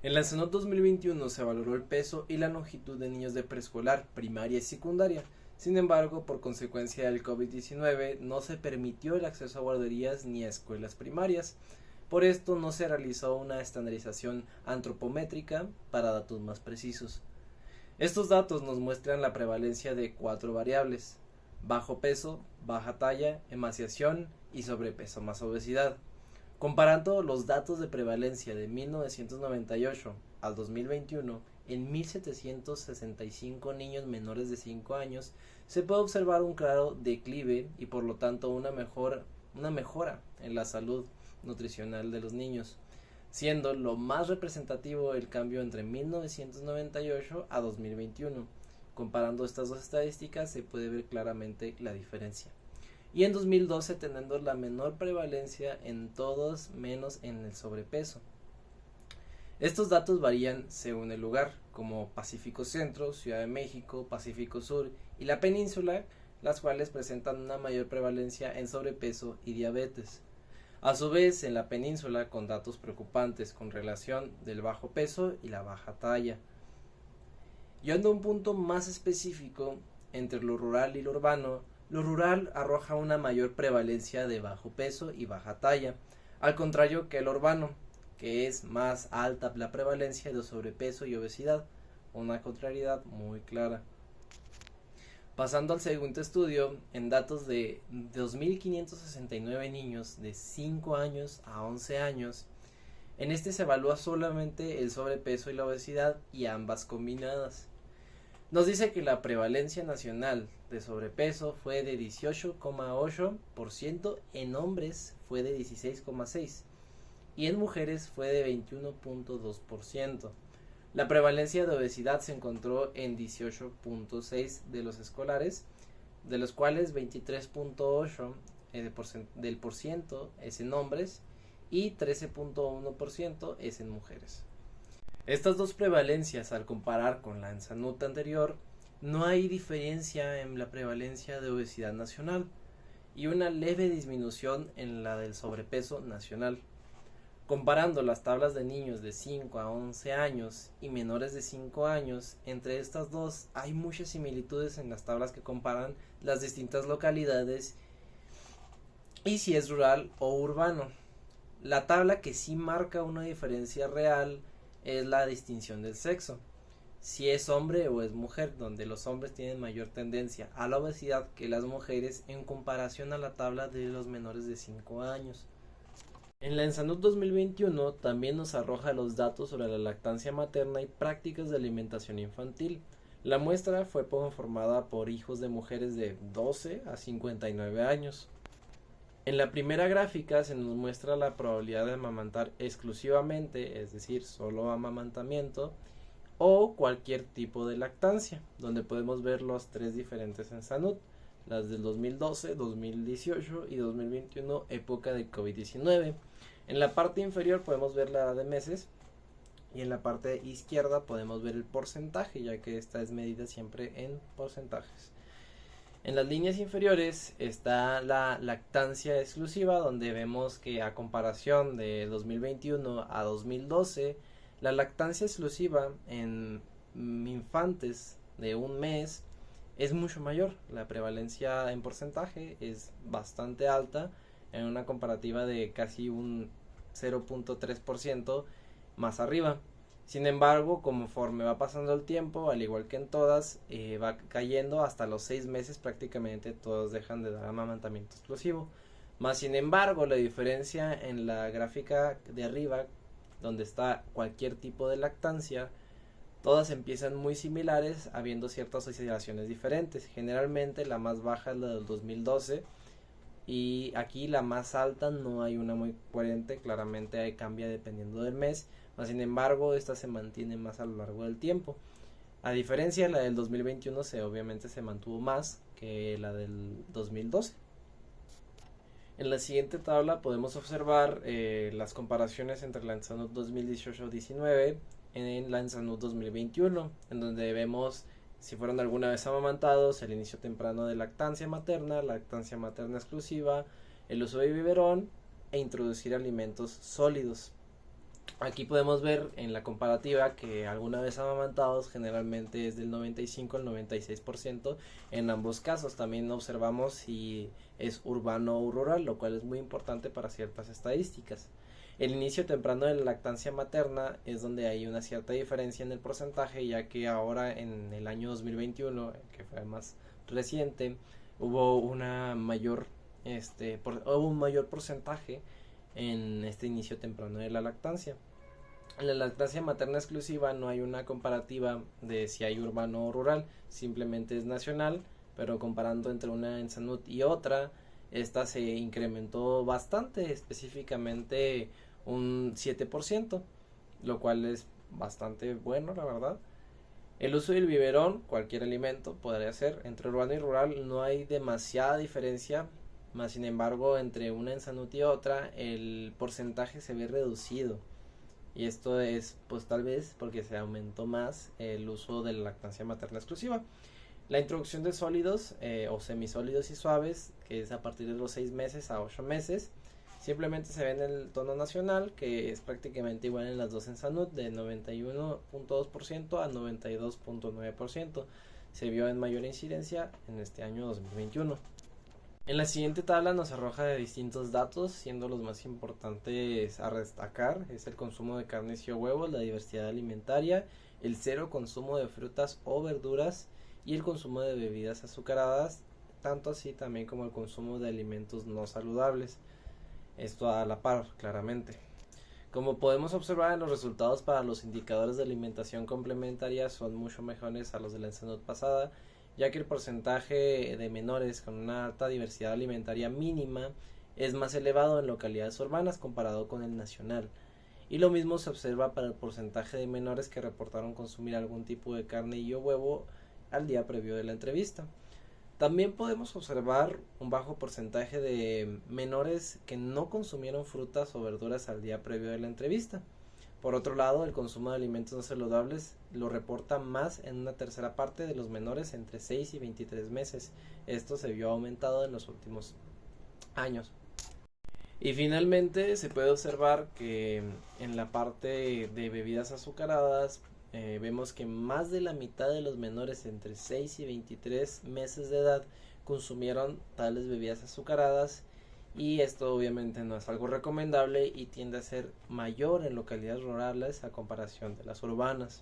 En la ENSANUD 2021 se valoró el peso y la longitud de niños de preescolar, primaria y secundaria. Sin embargo, por consecuencia del COVID-19, no se permitió el acceso a guarderías ni a escuelas primarias. Por esto no se realizó una estandarización antropométrica para datos más precisos. Estos datos nos muestran la prevalencia de 4 variables: bajo peso, baja talla, emaciación y sobrepeso más obesidad. Comparando los datos de prevalencia de 1998 al 2021, en 1765 niños menores de 5 años se puede observar un claro declive y por lo tanto una mejora en la salud nutricional de los niños, siendo lo más representativo el cambio entre 1998 a 2021. Comparando estas dos estadísticas se puede ver claramente la diferencia. Y en 2012 teniendo la menor prevalencia en todos menos en el sobrepeso. Estos datos varían según el lugar, como Pacífico Centro, Ciudad de México, Pacífico Sur y la península, las cuales presentan una mayor prevalencia en sobrepeso y diabetes. A su vez, en la península, con datos preocupantes con relación del bajo peso y la baja talla. Yendo a un punto más específico, entre lo rural y lo urbano, lo rural arroja una mayor prevalencia de bajo peso y baja talla, al contrario que el urbano, que es más alta la prevalencia de sobrepeso y obesidad, una contrariedad muy clara. Pasando al segundo estudio, en datos de 2.569 niños de 5 años a 11 años, en este se evalúa solamente el sobrepeso y la obesidad y ambas combinadas. Nos dice que la prevalencia nacional de sobrepeso fue de 18,8%, en hombres fue de 16,6% y en mujeres fue de 21,2%. La prevalencia de obesidad se encontró en 18,6% de los escolares, de los cuales 23,8% del por ciento es en hombres y 13,1% es en mujeres. Estas dos prevalencias, al comparar con la ENSANUD anterior, no hay diferencia en la prevalencia de obesidad nacional y una leve disminución en la del sobrepeso nacional. Comparando las tablas de niños de 5 a 11 años y menores de 5 años, entre estas dos hay muchas similitudes en las tablas que comparan las distintas localidades y si es rural o urbano. La tabla que sí marca una diferencia real es la distinción del sexo, si es hombre o es mujer, donde los hombres tienen mayor tendencia a la obesidad que las mujeres en comparación a la tabla de los menores de 5 años. En la ENSANUD 2021 también nos arroja los datos sobre la lactancia materna y prácticas de alimentación infantil. La muestra fue conformada por hijos de mujeres de 12 a 59 años. En la primera gráfica se nos muestra la probabilidad de amamantar exclusivamente, es decir, solo amamantamiento, o cualquier tipo de lactancia, donde podemos ver los tres diferentes ENSANUD, las del 2012, 2018 y 2021, época de COVID-19. En la parte inferior podemos ver la edad de meses y en la parte izquierda podemos ver el porcentaje, ya que esta es medida siempre en porcentajes. En las líneas inferiores está la lactancia exclusiva, donde vemos que a comparación de 2021 a 2012, la lactancia exclusiva en infantes de un mes es mucho mayor. La prevalencia en porcentaje es bastante alta, en una comparativa de casi un 0,3% más arriba. Sin embargo, conforme va pasando el tiempo, al igual que en todas, va cayendo hasta los 6 meses, prácticamente todos dejan de dar amamantamiento exclusivo. Más sin embargo, la diferencia en la gráfica de arriba, donde está cualquier tipo de lactancia, todas empiezan muy similares, habiendo ciertas oscilaciones diferentes. Generalmente la más baja es la del 2012 y aquí la más alta no hay una muy coherente, claramente cambia dependiendo del mes. Sin embargo, esta se mantiene más a lo largo del tiempo. A diferencia, la del 2021 obviamente se mantuvo más que la del 2012. En la siguiente tabla podemos observar las comparaciones entre la ENSANUD 2018-19 en la ENSANUD 2021, en donde vemos si fueron alguna vez amamantados, el inicio temprano de lactancia materna exclusiva, el uso de biberón e introducir alimentos sólidos. Aquí podemos ver en la comparativa que alguna vez amamantados generalmente es del 95 al 96% en ambos casos. También observamos si es urbano o rural, lo cual es muy importante para ciertas estadísticas. El inicio temprano de la lactancia materna es donde hay una cierta diferencia en el porcentaje, ya que ahora en el año 2021, que fue más reciente, hubo hubo un mayor porcentaje en este inicio temprano de la lactancia. En la lactancia materna exclusiva no hay una comparativa de si hay urbano o rural, simplemente es nacional, pero comparando entre una en Sanud y otra, esta se incrementó bastante, específicamente un 7%, lo cual es bastante bueno, la verdad. El uso del biberón, cualquier alimento podría ser, entre urbano y rural no hay demasiada diferencia, más sin embargo entre una en Sanud y otra el porcentaje se ve reducido. Y esto es pues tal vez porque se aumentó más el uso de la lactancia materna exclusiva. La introducción de sólidos o semisólidos y suaves, que es a partir de los 6 meses a 8 meses, simplemente se ve en el tono nacional, que es prácticamente igual en las dos en Sanud, de 91.2% a 92.9%. Se vio en mayor incidencia en este año 2021. En la siguiente tabla nos arroja de distintos datos, siendo los más importantes a destacar es el consumo de carnes y huevos, la diversidad alimentaria, el cero consumo de frutas o verduras y el consumo de bebidas azucaradas, tanto así también como el consumo de alimentos no saludables. Esto a la par, claramente. Como podemos observar, los resultados para los indicadores de alimentación complementaria son mucho mejores a los de la Sanud pasada, ya que el porcentaje de menores con una alta diversidad alimentaria mínima es más elevado en localidades urbanas comparado con el nacional. Y lo mismo se observa para el porcentaje de menores que reportaron consumir algún tipo de carne y o huevo al día previo de la entrevista. También podemos observar un bajo porcentaje de menores que no consumieron frutas o verduras al día previo de la entrevista. Por otro lado, el consumo de alimentos no saludables lo reporta más en una tercera parte de los menores entre 6 y 23 meses. Esto se vio aumentado en los últimos años. Y finalmente se puede observar que en la parte de bebidas azucaradas vemos que más de la mitad de los menores entre 6 y 23 meses de edad consumieron tales bebidas azucaradas, y esto obviamente no es algo recomendable y tiende a ser mayor en localidades rurales a comparación de las urbanas.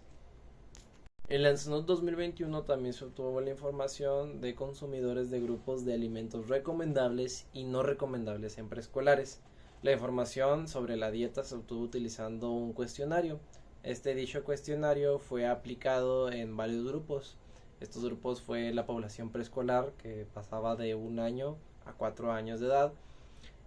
En la Sanud 2021 también se obtuvo la información de consumidores de grupos de alimentos recomendables y no recomendables en preescolares. La información sobre la dieta se obtuvo utilizando un cuestionario. Dicho cuestionario fue aplicado en varios grupos. Estos grupos fue la población preescolar, que pasaba de 1 año a 4 años de edad,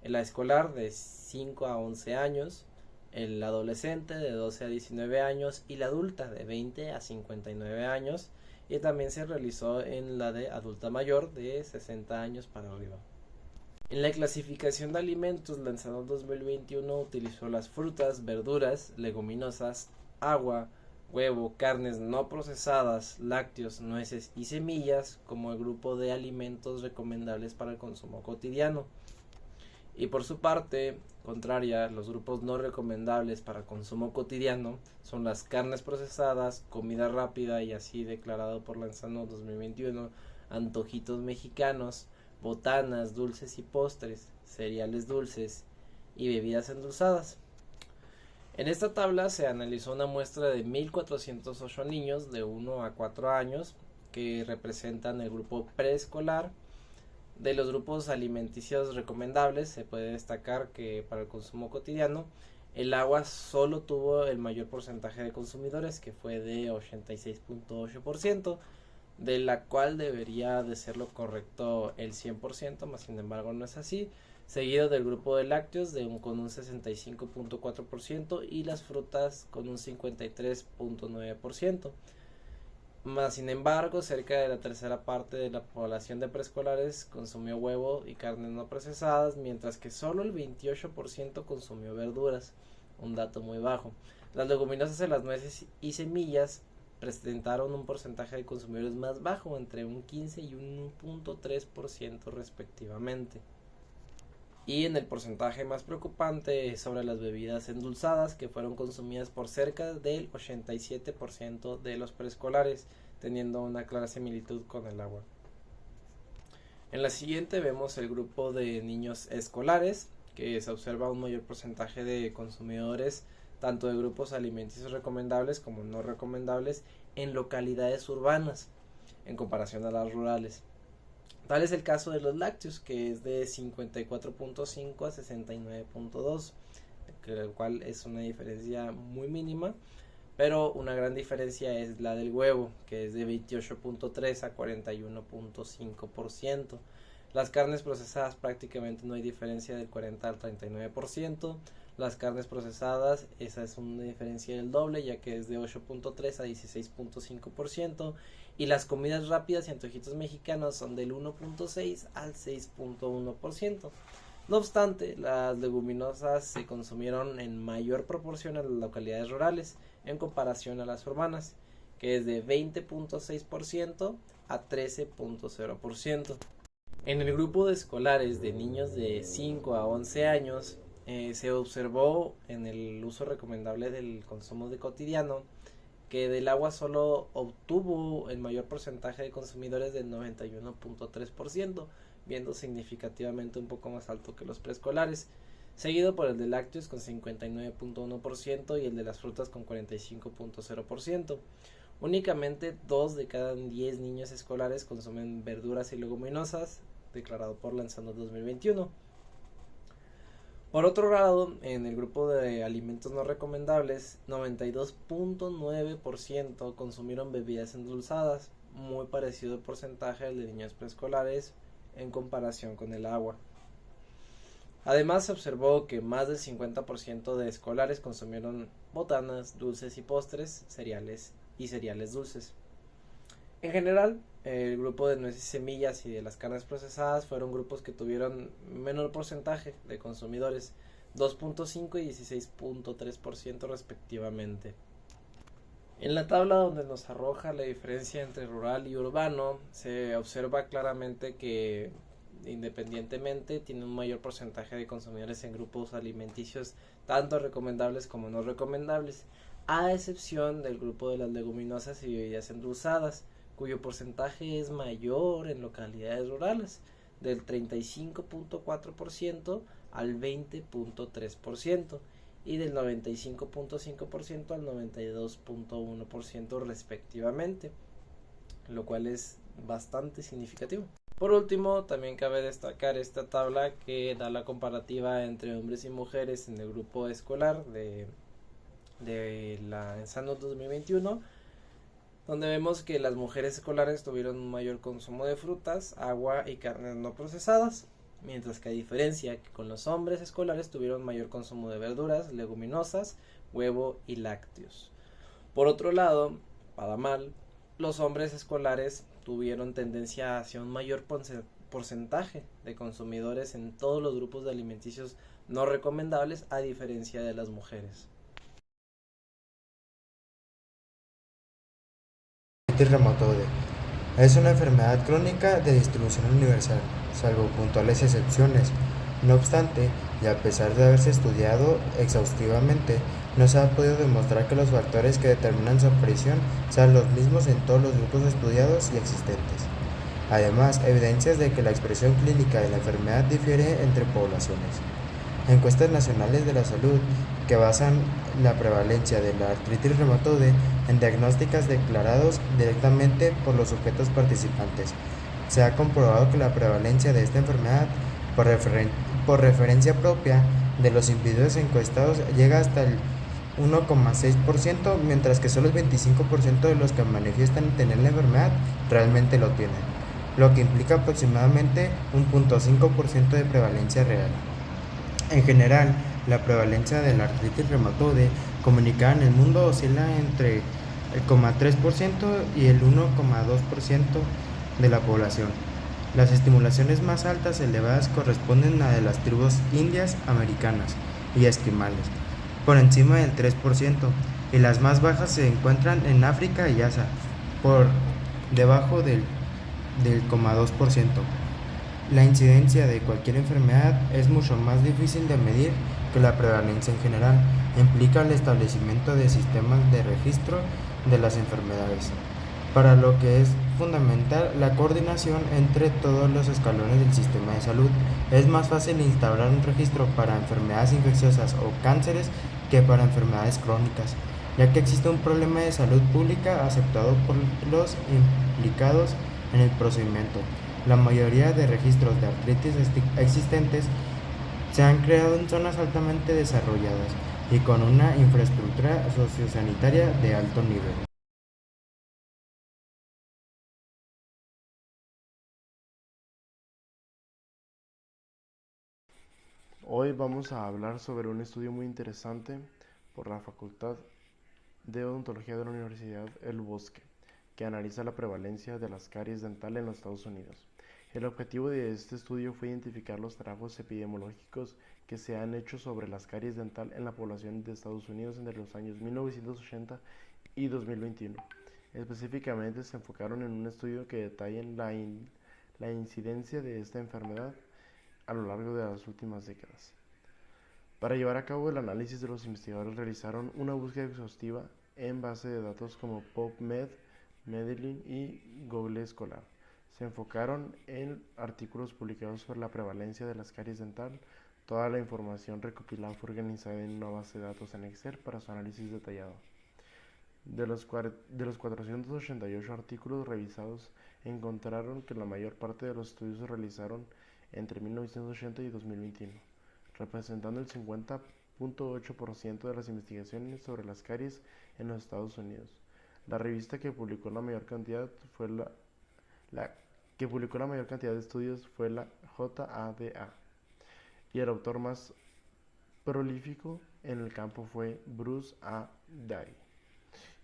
la escolar de 5 a 11 años, el adolescente de 12 a 19 años y la adulta de 20 a 59 años, y también se realizó en la de adulta mayor de 60 años para arriba. En la clasificación de alimentos, la Sanud 2021 utilizó las frutas, verduras, leguminosas, agua, huevo, carnes no procesadas, lácteos, nueces y semillas como el grupo de alimentos recomendables para el consumo cotidiano. Y por su parte contraria, los grupos no recomendables para consumo cotidiano son las carnes procesadas, comida rápida y así declarado por la Sanud 2021, antojitos mexicanos, botanas, dulces y postres, cereales dulces y bebidas endulzadas. En esta tabla se analizó una muestra de 1.408 niños de 1 a 4 años que representan el grupo preescolar. De los grupos alimenticios recomendables se puede destacar que para el consumo cotidiano el agua solo tuvo el mayor porcentaje de consumidores, que fue de 86.8%, de la cual debería de ser lo correcto el 100%, más sin embargo no es así, seguido del grupo de lácteos con un 65.4% y las frutas con un 53.9%. Más sin embargo, cerca de la tercera parte de la población de preescolares consumió huevo y carnes no procesadas, mientras que solo el 28% consumió verduras, un dato muy bajo. Las leguminosas y las nueces y semillas presentaron un porcentaje de consumidores más bajo, entre un 15 y un 1.3% respectivamente. Y en el porcentaje más preocupante es sobre las bebidas endulzadas, que fueron consumidas por cerca del 87% de los preescolares, teniendo una clara similitud con el agua. En la siguiente vemos el grupo de niños escolares, que se observa un mayor porcentaje de consumidores tanto de grupos alimenticios recomendables como no recomendables en localidades urbanas en comparación a las rurales. Tal es el caso de los lácteos, que es de 54.5 a 69.2, el cual es una diferencia muy mínima, pero una gran diferencia es la del huevo, que es de 28.3 a 41.5%. Las carnes procesadas prácticamente no hay diferencia del 40 al 39%. Las carnes procesadas, esa es una diferencia del doble, ya que es de 8.3 a 16.5%. Y las comidas rápidas y antojitos mexicanos son del 1.6 al 6.1%. No obstante, las leguminosas se consumieron en mayor proporción en las localidades rurales en comparación a las urbanas, que es de 20.6% a 13.0%. En el grupo de escolares de niños de 5 a 11 años, se observó en el uso recomendable del consumo de cotidiano que del agua solo obtuvo el mayor porcentaje de consumidores del 91.3%, viendo significativamente un poco más alto que los preescolares, seguido por el de lácteos con 59.1% y el de las frutas con 45.0%. Únicamente 2 de cada 10 niños escolares consumen verduras y leguminosas, declarado por Lanzano 2021. Por otro lado, en el grupo de alimentos no recomendables, 92.9% consumieron bebidas endulzadas, muy parecido el porcentaje al de niños preescolares en comparación con el agua. Además, se observó que más del 50% de escolares consumieron botanas, dulces y postres, cereales y cereales dulces. En general, el grupo de nueces y semillas y de las carnes procesadas fueron grupos que tuvieron menor porcentaje de consumidores, 2.5 y 16.3% respectivamente. En la tabla donde nos arroja la diferencia entre rural y urbano, se observa claramente que independientemente tiene un mayor porcentaje de consumidores en grupos alimenticios tanto recomendables como no recomendables, a excepción del grupo de las leguminosas y bebidas endulzadas, cuyo porcentaje es mayor en localidades rurales, del 35.4% al 20.3% y del 95.5% al 92.1% respectivamente, lo cual es bastante significativo. Por último, también cabe destacar esta tabla que da la comparativa entre hombres y mujeres en el grupo escolar de la Ensano 2021, donde vemos que las mujeres escolares tuvieron un mayor consumo de frutas, agua y carnes no procesadas, mientras que a diferencia que con los hombres escolares tuvieron mayor consumo de verduras, leguminosas, huevo y lácteos. Por otro lado, para mal, los hombres escolares tuvieron tendencia hacia un mayor porcentaje de consumidores en todos los grupos de alimenticios no recomendables, a diferencia de las mujeres. Artritis reumatoide es una enfermedad crónica de distribución universal, salvo puntuales excepciones. No obstante, y a pesar de haberse estudiado exhaustivamente, no se ha podido demostrar que los factores que determinan su aparición sean los mismos en todos los grupos estudiados y existentes. Además, evidencias de que la expresión clínica de la enfermedad difiere entre poblaciones. Encuestas nacionales de la salud que basan la prevalencia de la artritis reumatoide en diagnósticos declarados directamente por los sujetos participantes. Se ha comprobado que la prevalencia de esta enfermedad por referencia propia de los individuos encuestados llega hasta el 1,6%, mientras que solo el 25% de los que manifiestan tener la enfermedad realmente lo tienen, lo que implica aproximadamente un 0.5% de prevalencia real. En general, la prevalencia de la artritis reumatoide comunicada en el mundo oscila entre el 0,3% y el 1,2% de la población. Las estimaciones más altas elevadas corresponden a de las tribus indias americanas y esquimales, por encima del 3%, y las más bajas se encuentran en África y Asia, por debajo del 0,2%. La incidencia de cualquier enfermedad es mucho más difícil de medir que la prevalencia en general. Implica el establecimiento de sistemas de registro de las enfermedades, para lo que es fundamental la coordinación entre todos los escalones del sistema de salud. Es más fácil instaurar un registro para enfermedades infecciosas o cánceres que para enfermedades crónicas, ya que existe un problema de salud pública aceptado por los implicados en el procedimiento. La mayoría de registros de artritis existentes se han creado en zonas altamente desarrolladas y con una infraestructura sociosanitaria de alto nivel. Hoy vamos a hablar sobre un estudio muy interesante por la Facultad de Odontología de la Universidad El Bosque, que analiza la prevalencia de las caries dental en los Estados Unidos. El objetivo de este estudio fue identificar los trabajos epidemiológicos que se han hecho sobre las caries dental en la población de Estados Unidos entre los años 1980 y 2021. Específicamente se enfocaron en un estudio que detalla la incidencia de esta enfermedad a lo largo de las últimas décadas. Para llevar a cabo el análisis, los investigadores realizaron una búsqueda exhaustiva en base de datos como PubMed, Medellín y Google Scholar. Se enfocaron en artículos publicados sobre la prevalencia de las caries dental. Toda la información recopilada fue organizada en una base de datos en Excel para su análisis detallado. De los 488 artículos revisados, encontraron que la mayor parte de los estudios se realizaron entre 1980 y 2021, representando el 50.8% de las investigaciones sobre las caries en los Estados Unidos. La revista que publicó la mayor cantidad de estudios fue la JADA, y el autor más prolífico en el campo fue Bruce A. Day.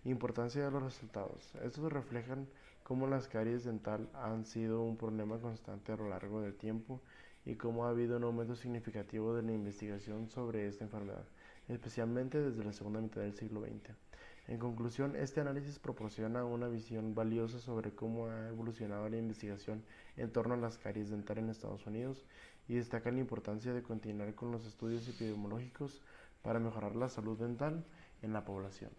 Importancia de los resultados. Estos reflejan cómo las caries dental han sido un problema constante a lo largo del tiempo y cómo ha habido un aumento significativo de la investigación sobre esta enfermedad, especialmente desde la segunda mitad del siglo XX. En conclusión, este análisis proporciona una visión valiosa sobre cómo ha evolucionado la investigación en torno a las caries dental en Estados Unidos y destaca la importancia de continuar con los estudios epidemiológicos para mejorar la salud dental en la población.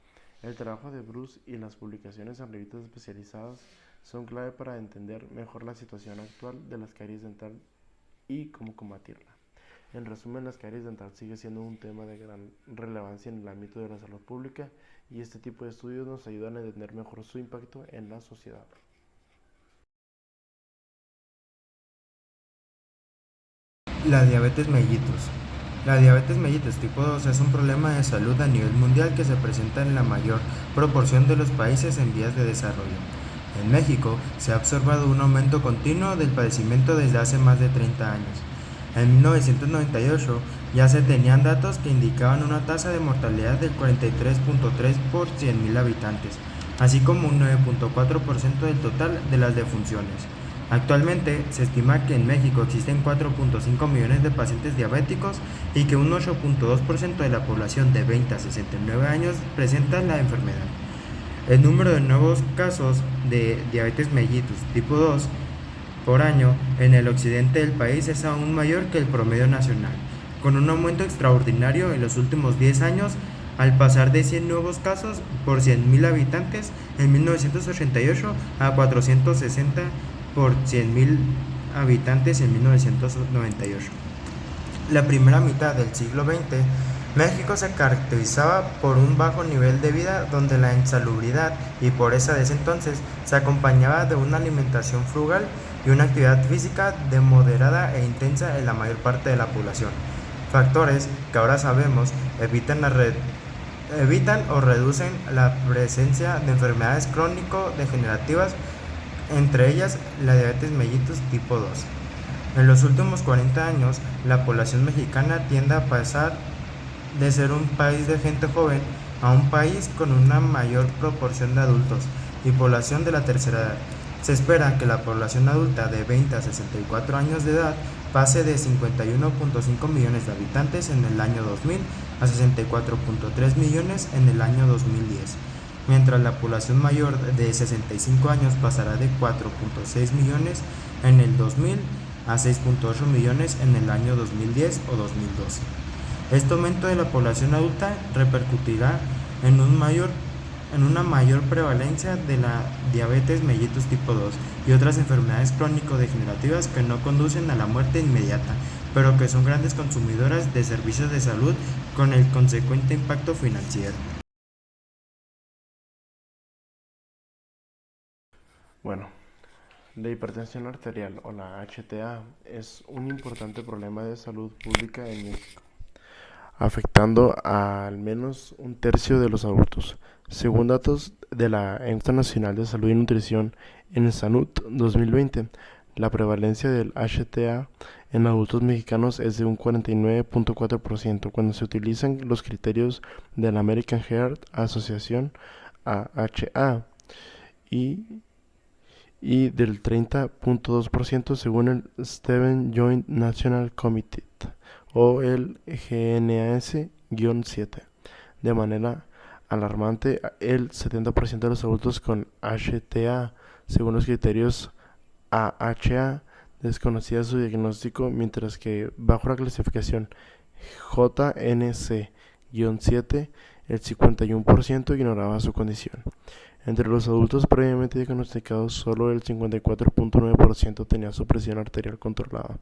El trabajo de Bruce y las publicaciones en revistas especializadas son clave para entender mejor la situación actual de las caries dental y cómo combatirla. En resumen, las caries dental sigue siendo un tema de gran relevancia en el ámbito de la salud pública y este tipo de estudios nos ayudan a entender mejor su impacto en la sociedad. La diabetes mellitus. La diabetes mellitus tipo 2 es un problema de salud a nivel mundial que se presenta en la mayor proporción de los países en vías de desarrollo. En México se ha observado un aumento continuo del padecimiento desde hace más de 30 años. En 1998 ya se tenían datos que indicaban una tasa de mortalidad del 43.3 por 100.000 habitantes, así como un 9.4% del total de las defunciones. Actualmente se estima que en México existen 4.5 millones de pacientes diabéticos y que un 8.2% de la población de 20 a 69 años presenta la enfermedad. El número de nuevos casos de diabetes mellitus tipo 2 por año en el occidente del país es aún mayor que el promedio nacional, con un aumento extraordinario en los últimos 10 años al pasar de 100 nuevos casos por 100.000 habitantes en 1988 a 460 por 100.000 habitantes en 1998. La primera mitad del siglo XX, México se caracterizaba por un bajo nivel de vida donde la insalubridad y pobreza de ese entonces se acompañaba de una alimentación frugal y una actividad física de moderada e intensa en la mayor parte de la población. Factores que ahora sabemos evitan o reducen la presencia de enfermedades crónico-degenerativas, entre ellas la diabetes mellitus tipo 2. En los últimos 40 años, la población mexicana tiende a pasar de ser un país de gente joven a un país con una mayor proporción de adultos y población de la tercera edad. Se espera que la población adulta de 20 a 64 años de edad pase de 51.5 millones de habitantes en el año 2000 a 64.3 millones en el año 2010. Mientras la población mayor de 65 años pasará de 4.6 millones en el 2000 a 6.8 millones en el año 2010 o 2012. Este aumento de la población adulta repercutirá en una mayor prevalencia de la diabetes mellitus tipo 2 y otras enfermedades crónico-degenerativas que no conducen a la muerte inmediata, pero que son grandes consumidoras de servicios de salud con el consecuente impacto financiero. Bueno, la hipertensión arterial o la HTA es un importante problema de salud pública en México, afectando a al menos un tercio de los adultos. Según datos de la Encuesta Nacional de Salud y Nutrición en SANUT 2020, la prevalencia del HTA en adultos mexicanos es de un 49.4% cuando se utilizan los criterios de la American Heart Association AHA y del 30.2% según el Steven Joint National Committee o el GNAS-7. De manera alarmante, el 70% de los adultos con HTA, según los criterios AHA, desconocía su diagnóstico, mientras que bajo la clasificación JNC-7, el 51% ignoraba su condición. Entre los adultos previamente diagnosticados, solo el 54.9% tenía su presión arterial controlada.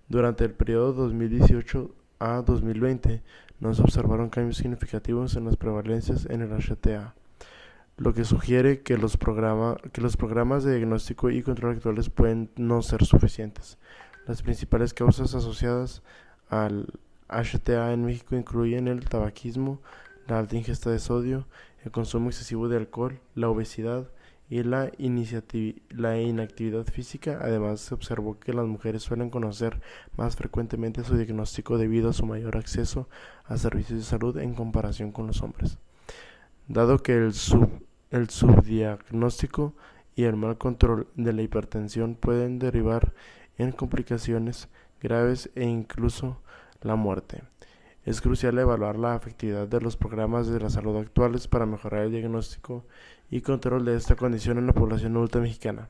Durante el periodo 2018 a 2020, no se observaron cambios significativos en las prevalencias en el HTA, lo que sugiere que los programas de diagnóstico y control actuales pueden no ser suficientes. Las principales causas asociadas al HTA en México incluyen el tabaquismo, la alta ingesta de sodio, el consumo excesivo de alcohol, la obesidad y la inactividad física. Además, se observó que las mujeres suelen conocer más frecuentemente su diagnóstico debido a su mayor acceso a servicios de salud en comparación con los hombres. Dado que el subdiagnóstico y el mal control de la hipertensión pueden derivar en complicaciones graves e incluso la muerte, es crucial evaluar la efectividad de los programas de la salud actuales para mejorar el diagnóstico y control de esta condición en la población adulta mexicana.